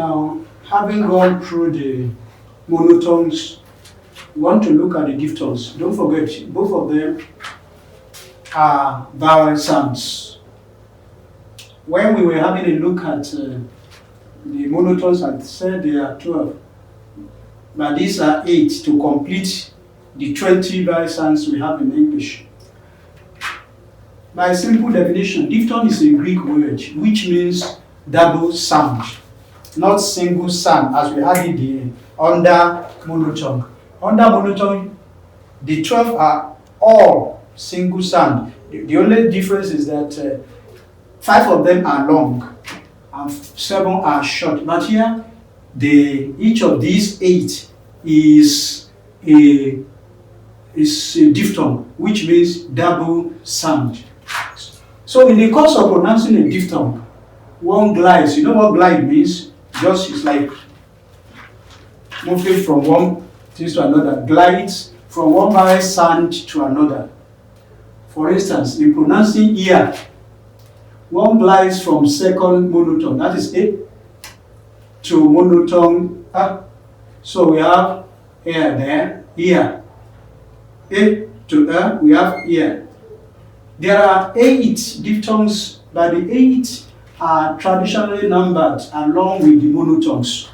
Now, having gone through the monotones, we want to look at the diphthongs. Don't forget, both of them are vowel sounds. When we were having a look at the monotones, I said there are 12, but these are 8 to complete the 20 vowel sounds we have in English. By simple definition, diphthong is a Greek word which means double sound, not single sound as we had it under monotone. Under monotone, the 12 are all single sound. The only difference is that 5 of them are long and 7 are short. But here, each of these 8 is a diphthong, which means double sound. So in the course of pronouncing a diphthong, one glides. You know what glide means? Just it's like moving from one thing to another. Glides from one vowel sound to another. For instance, in pronouncing ear, one glides from second monotone, that is A, to monotone A. So we have ear there, ear. A to A, we have ear. There are 8 diphthongs, but the 8 are traditionally numbered along with the monotones,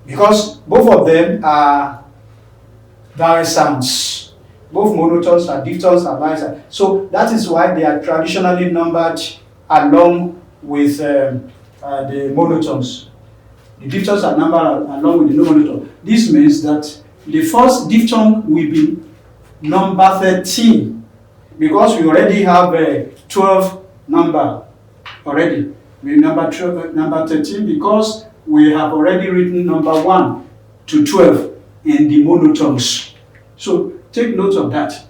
because both of them are vowel sounds. Both monotones and diphthongs are vowel sounds. So that is why they are traditionally numbered along with the monotones. The diphthongs are numbered along with the monotone. This means that the first diphthong will be number 13, because we already have 12 number already. We number 13 because we have already written number 1 to 12 in the monotones. So take note of that.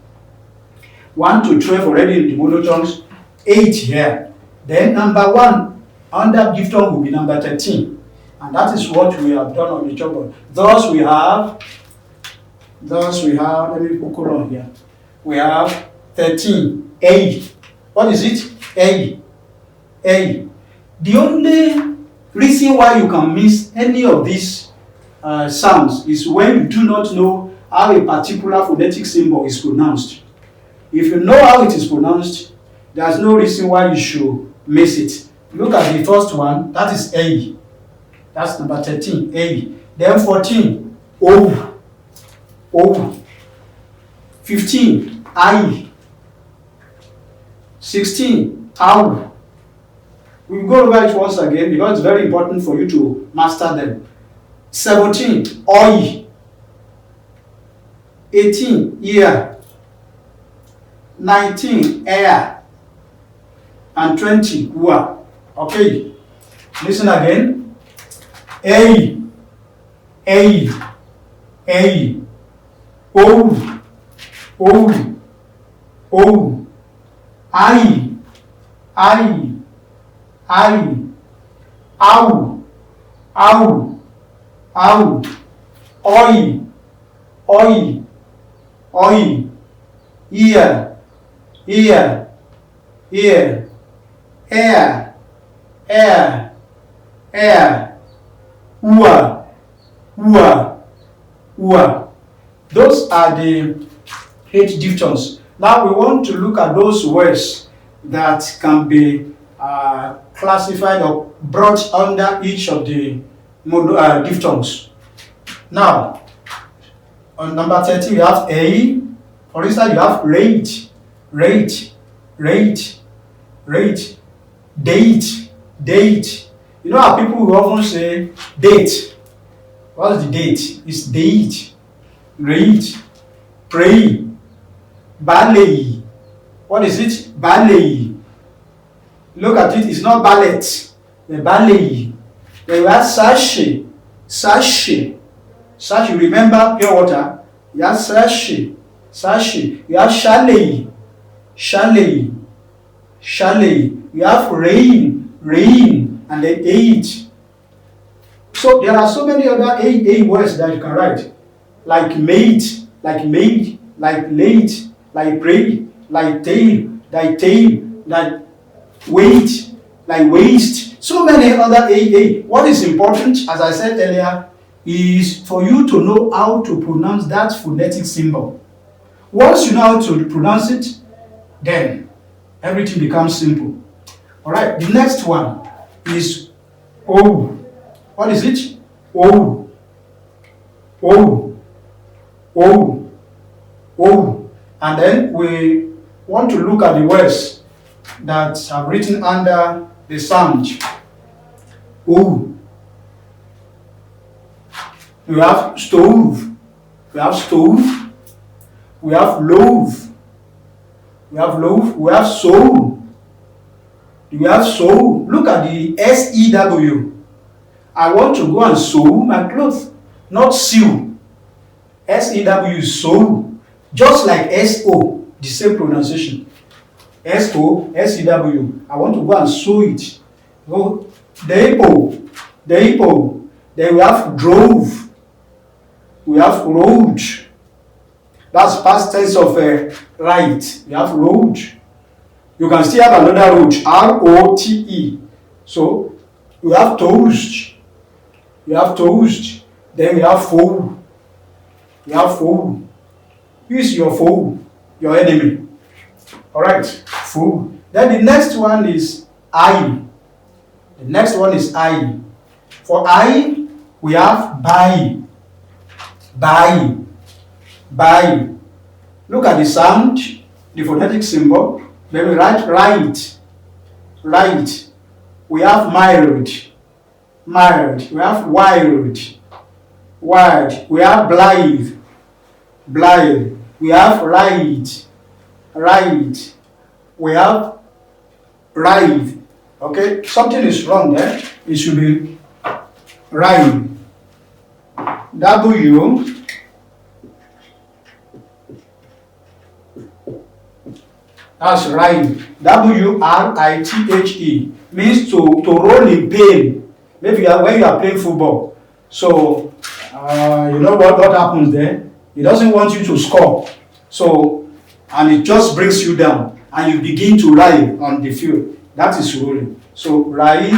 1 to 12 already in the monotones, 8 here. Then number 1 under diphthong will be number 13. And that is what we have done on the chalkboard. Thus we have, let me put colon here. We have 13, A. What is it? A. A. The only reason why you can miss any of these sounds is when you do not know how a particular phonetic symbol is pronounced. If you know how it is pronounced, there's no reason why you should miss it. Look at the first one, that is A. That's number 13, A. Then 14, O. O. 15, I. 16, ow. We'll go over it once again because it's very important for you to master them. 17, oi. 18, ear. 19, air. And 20, ua. Okay. Listen again. A. A. A. O. O. O. I, ow, ow, ow, oi, oi, oi, ear, ear, ear, air, air, air, ua, ua, ua. Those are the 8 diphthongs. Now we want to look at those words that can be classified or brought under each of the diphthongs. Now, on number 13 you have A. For instance, you have rate, rate, rate, rate, date, date. You know how people will often say date. What is the date? It's date, rate, pray. Ballet. What is it? Ballet. Look at it. It's not ballet. The ballet. Then you have sachet. Sachet. Sachet. Remember pure water. You have sachet. Sachet. You have chalet. Chalet. Chalet. You have rain. Rain. And then 8. So there are so many other A words that you can write. Like mate. Like maid. Like late. Like braid, like tail, like weight, like waist. So many other AA. What is important, as I said earlier, is for you to know how to pronounce that phonetic symbol. Once you know how to pronounce it, then everything becomes simple. Alright, the next one is O. What is it? O. O. O. O. And then we want to look at the words that are written under the sound. O. We have stove. We have stove. We have loaf. We have loaf. We have soul. We have soul. Look at the SEW. I want to go and sew my clothes, not sew. SEW is sew. Just like SO, the same pronunciation. SO, SEW. I want to go and sew it. Go. The hippo. Then we have drove. We have road. That's past tense of right. We have road. You can still have another road. ROTE. So we have toast. We have toast. Then we have foe. We have foe. Who is your foe? Your enemy. Alright. Foe. Then the next one is I. The next one is I. For I, we have buy. Buy. Buy. Look at the sound, the phonetic symbol. Then we write right. Right. We have mild. Mild. We have wild. Wild. We have blithe. Blithe. We have right. Right. We have ride. Okay? Something is wrong there. It should be ride. W. That's right. WRITHE means to roll in pain. Maybe when you are playing football. So, you know what happens there? He doesn't want you to score. So, and it just brings you down. And you begin to ride on the field. That is rolling. So, ride,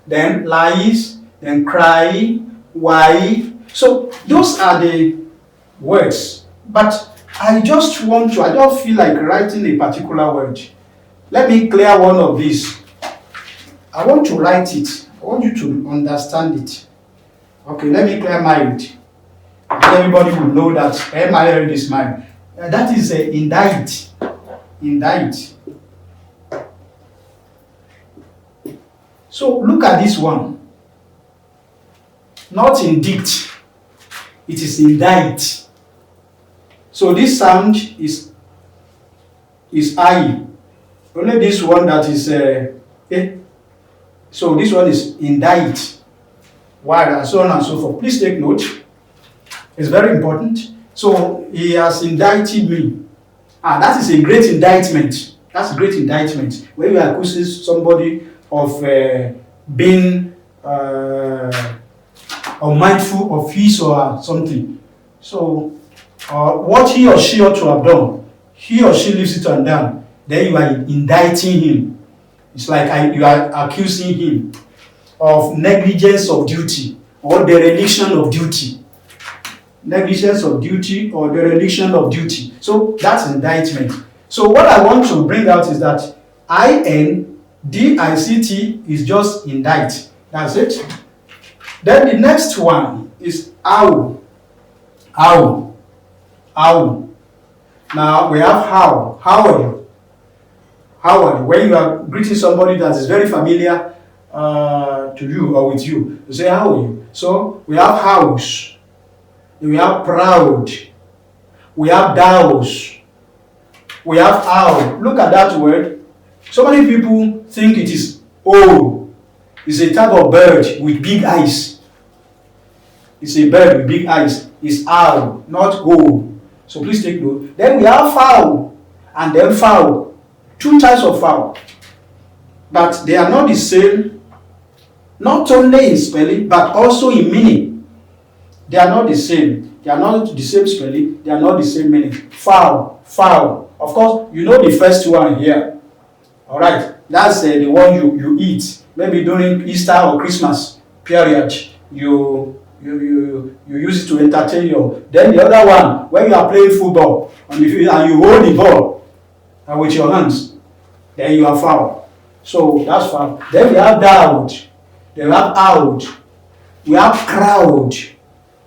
then lies, then cry, why. So, those are the words. But I don't feel like writing a particular word. Let me clear one of these. I want to write it. I want you to understand it. Okay, let me clear mind. Everybody will know that married is mine. That is indict. Indict. So look at this one. Not indict. It is indict. So this sound is I. Only this one that is So this one is indict. Why, and so on and so forth. Please take note. It's very important. So he has indicted me. That is a great indictment. That's a great indictment. When you accuse somebody of being unmindful of his or something. So what he or she ought to have done, he or she leaves it undone. Then you are indicting him. It's like you are accusing him of negligence of duty or dereliction of duty. Negligence of duty or dereliction of duty. So that's indictment. So what I want to bring out is that INDICT is just indict. That's it. Then the next one is how. How. How. Now we have how. How are you? How are you? When you are greeting somebody that is very familiar to you or with you, you say, how are you? So we have house. We have proud. We have douse. We have owl. Look at that word. So many people think it is owl. It's a type of bird with big eyes. It's a bird with big eyes. It's owl, not owl. So please take note. Then we have fowl and then fowl. Two types of fowl. But they are not the same, not only in spelling, but also in meaning. They are not the same. They are not the same spelling. They are not the same meaning. Fowl, fowl. Of course, you know the first one here. Alright, that's the one you eat. maybe during Easter or Christmas period, you use it to entertain you. Then the other one, when you are playing football on the field and you hold the ball with your hands, then you are foul. So that's foul. Then we have doubt. Then we have out. We have crowd.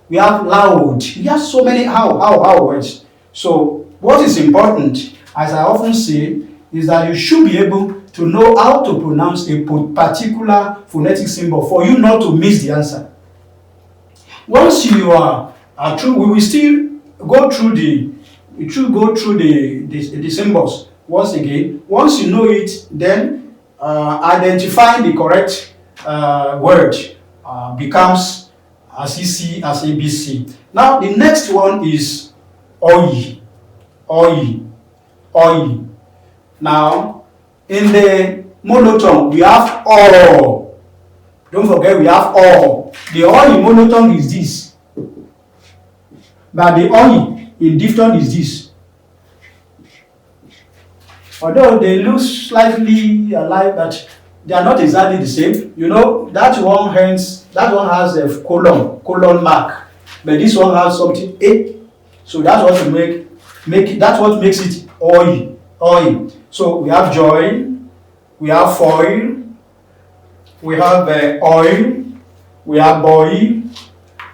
We have loud. We have so many how words. So what is important, as I often say, is that you should be able to know how to pronounce a particular phonetic symbol for you not to miss the answer. Once you are through, we will still go through the symbols once again. Once you know it, then identifying the correct word becomes as easy as ABC. Now the next one is oi. Now in the monotongue we have o. Don't forget we have o. The o in monotongue is this, but the o in diphthong is this. Although they look slightly alike, but they are not exactly the same. You know, that one has a colon mark, but this one has something a. So that's what to that's what makes it oi. So we have joy, we have foil, we have oil, we have boy,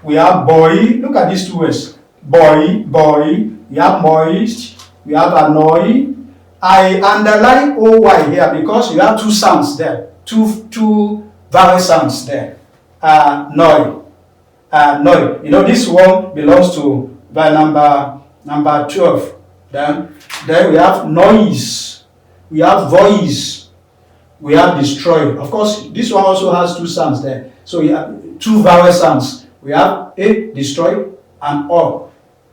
we have boy. Look at these two words. Boy. We have moist, we have annoy. I underline OY here because you have two sounds there, two vowel sounds there. Noi. You know, this one belongs to vowel number 12. Then we have noise, we have voice, we have destroy. Of course, this one also has two sounds there. So we have two vowel sounds. We have a, destroy, and o.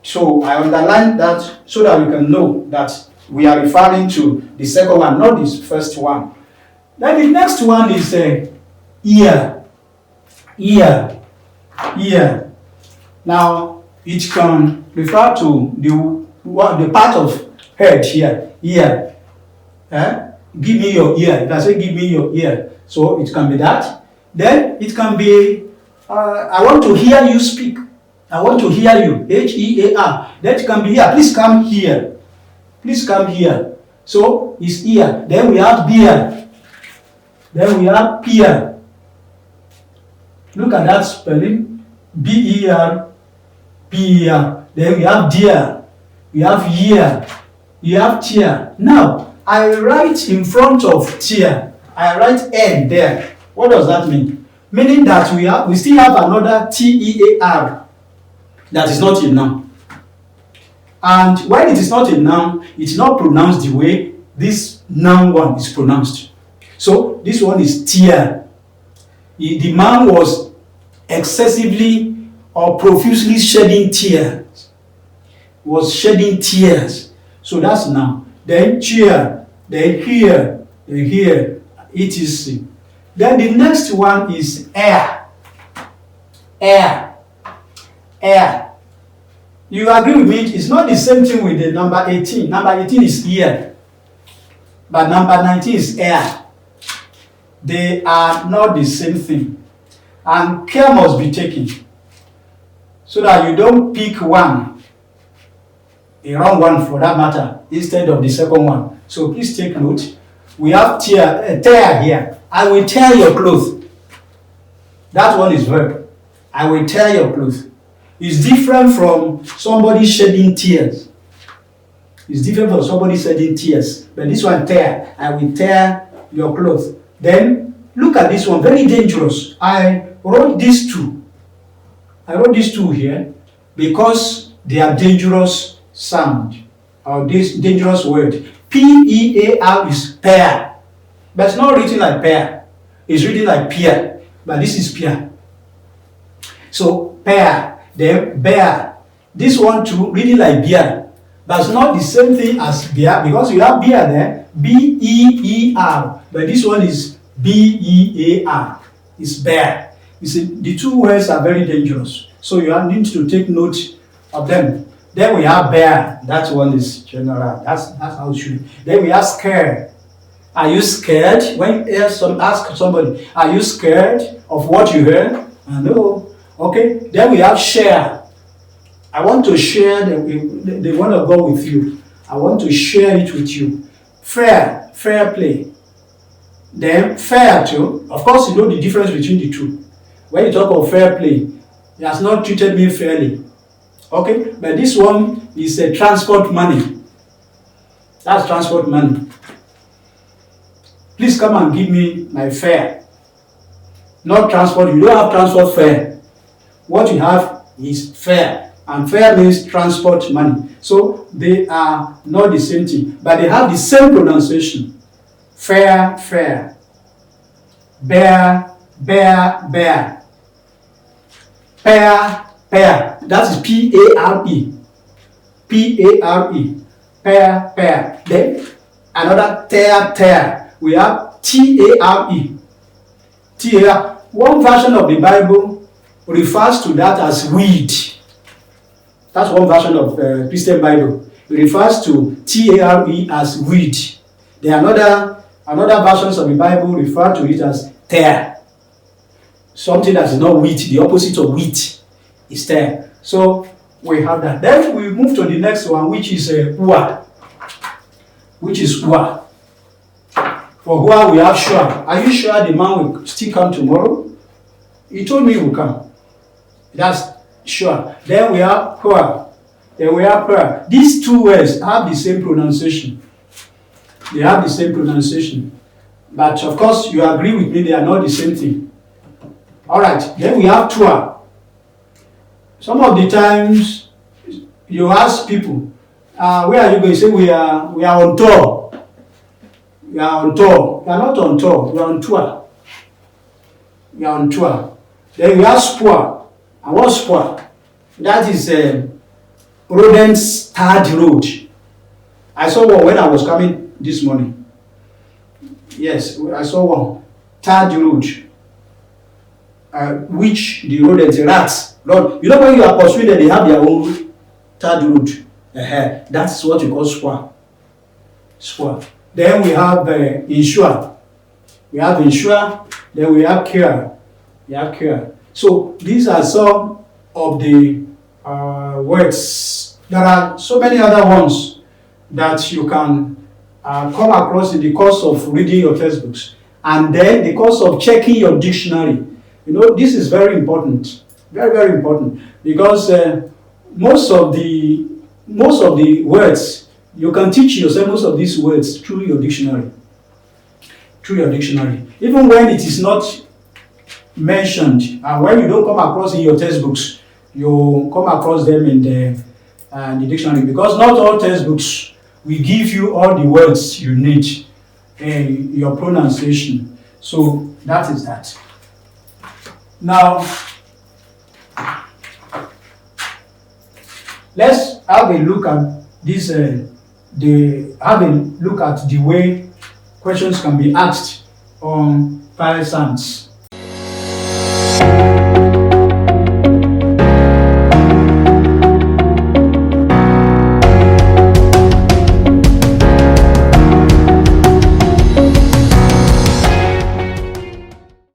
So I underline that so that we can know that we are referring to the second one, not this first one. Then the next one is ear. Now it can refer to the part of head here, ear. Give me your ear. If I say give me your ear, so it can be that. Then it can be I want to hear you speak. I want to hear you. HEAR. Then it can be here. Please come here. Please come here. So it's ear. Then we have beer. Then we have peer. Look at that spelling. BER. Peer. Then we have dear. We have year. You have tear. Now I write in front of tear. I write N there. What does that mean? Meaning that we still have another TEAR that is not in noun. And when it is not in noun, it's not pronounced the way this noun one is pronounced. So this one is tear. The man was excessively or profusely shedding tears. Was shedding tears. So that's noun. Then cheer. Then hear. Then hear. etc. Then the next one is air. You agree with me? It's not the same thing with the number 18. Number 18 is ear. But number 19 is air. They are not the same thing. And care must be taken so that you don't pick one, a wrong one for that matter, instead of the second one. So please take note. We have tear here. I will tear your clothes. That one is verb. I will tear your clothes. It's different from somebody shedding tears. It's different from somebody shedding tears. But this one, tear. I will tear your clothes. Then look at this one. Very dangerous. I wrote these two. I wrote these two here because they are dangerous sound or this dangerous word. P-E-A-R is pear. But it's not written like pear. It's written like pear. But this is pear. So pear. Then bear. This one too, reading like beer. But it's not the same thing as beer because you have beer there. B-E-E-R. But this one is B-E-A-R. It's bear. You see, the two words are very dangerous. So you need to take note of them. Then we have bear. That one is general. That's how it should be. Then we have scare. Are you scared? When you hear ask somebody, are you scared of what you heard? No. Okay. Then we have share. I want to share the word of God with you. I want to share it with you. Fair play. Then fair too. Of course, you know the difference between the two. When you talk of fair play, he has not treated me fairly. Okay? But this one is a transport money. That's transport money. Please come and give me my fare. Not transport. You don't have transport fare. What you have is fare. And fare means transport money. So they are not the same thing. But they have the same pronunciation. Fair. Bear. Pair. That is P-A-R-E. P-A-R-E. Pair. Then another tear. We have T-A-R-E. T-A-R. One version of the Bible refers to that as weed. That's one version of Christian Bible. It refers to T-A-R-E as weed. There are another versions of the Bible refer to it as tear. Something that is not wheat. The opposite of wheat is tear. So we have that. Then we move to the next one, which is ua. Which is ua. For ua we have sure. Are you sure the man will still come tomorrow? He told me he will come. That's sure. Then we have hua. Then we have prayer. These two words have the same pronunciation. They have the same pronunciation. But of course, you agree with me, they are not the same thing. Alright, then we have tua. Some of the times, you ask people, where are you going? Say, we are on tour. We are on tour. We are not on tour, we are on tour. We are on tour. Then we have spoor. And what's spoor? That is rodent's third road. I saw one when I was coming this morning. Yes, I saw one. Third road. Which the rodents, rats. Lord, you know when you are pursuing them, they have their own third road. That's what you call spoor. Then we have insure. We have insure. Then we have cure. So these are some of the words. There are so many other ones that you can come across in the course of reading your textbooks, and then the course of checking your dictionary. You know, this is very important, very important, because most of the words you can teach yourself most of these words through your dictionary. Even when it is not mentioned, and when you don't come across in your textbooks, you come across them in the dictionary, because not all textbooks will give you all the words you need in your pronunciation. So that is that. Now, let's have a look at this. Have a look at the way questions can be asked on vowel sounds.